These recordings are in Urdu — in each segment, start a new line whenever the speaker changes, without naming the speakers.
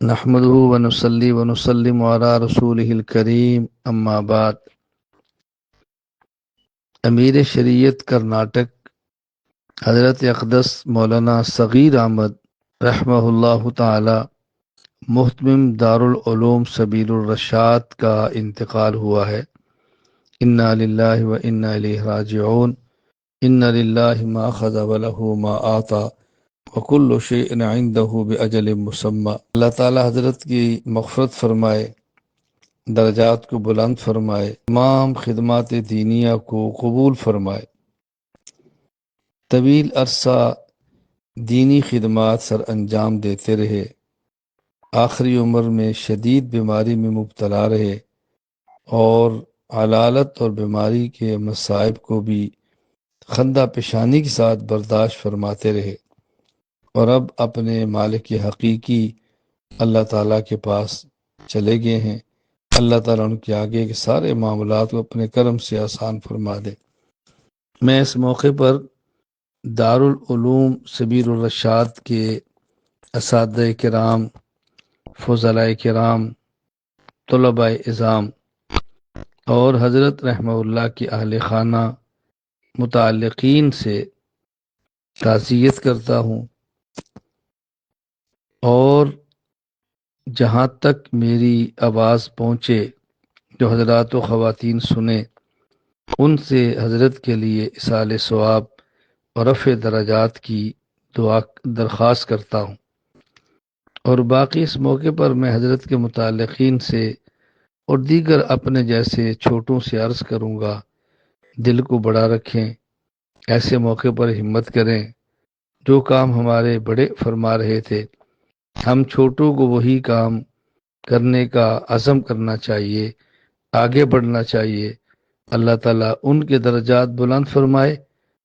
نحمده ونصلي ونسلم على رسوله الکریم اما بعد۔ امیر شریعت کرناٹک حضرت اقدس مولانا صغیر احمد رحمہ اللہ تعالی محتمم دارالعلوم سبیل الرشاد کا انتقال ہوا ہے۔ انا للہ و انا الیہ راجعون۔ ان للہ ما اخذ وله ما آتا وکل شیء عنده باجل مسمى۔ اللہ تعالی حضرت کی مغفرت فرمائے، درجات کو بلند فرمائے، تمام خدمات دینیہ کو قبول فرمائے، طویل عرصہ دینی خدمات سر انجام دیتے رہے، آخری عمر میں شدید بیماری میں مبتلا رہے اور علالت اور بیماری کے مصائب کو بھی خندہ پیشانی کے ساتھ برداشت فرماتے رہے، اور اب اپنے مالک حقیقی اللہ تعالیٰ کے پاس چلے گئے ہیں۔ اللہ تعالیٰ ان کے آگے کے سارے معاملات کو اپنے کرم سے آسان فرما دے۔ میں اس موقع پر دارالعلوم سبیل الرشاد کے اساتذہ کرام، فضلاء کرام، طلباء اعظام اور حضرت رحمہ اللہ کی اہل خانہ متعلقین سے تعزیت کرتا ہوں، اور جہاں تک میری آواز پہنچے، جو حضرات و خواتین سنیں، ان سے حضرت کے لیے اصال ثواب اور رفع درجات کی دعا درخواست کرتا ہوں، اور باقی اس موقع پر میں حضرت کے متعلقین سے اور دیگر اپنے جیسے چھوٹوں سے عرض کروں گا، دل کو بڑا رکھیں، ایسے موقع پر ہمت کریں۔ جو کام ہمارے بڑے فرما رہے تھے، ہم چھوٹوں کو وہی کام کرنے کا عزم کرنا چاہیے، آگے بڑھنا چاہیے۔ اللہ تعالیٰ ان کے درجات بلند فرمائے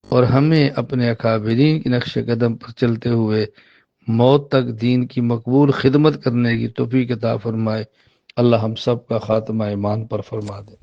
اور ہمیں اپنے اکابرین کے نقش قدم پر چلتے ہوئے موت تک دین کی مقبول خدمت کرنے کی توفیق عطا فرمائے۔ اللہ ہم سب کا خاتمہ ایمان پر فرما دے۔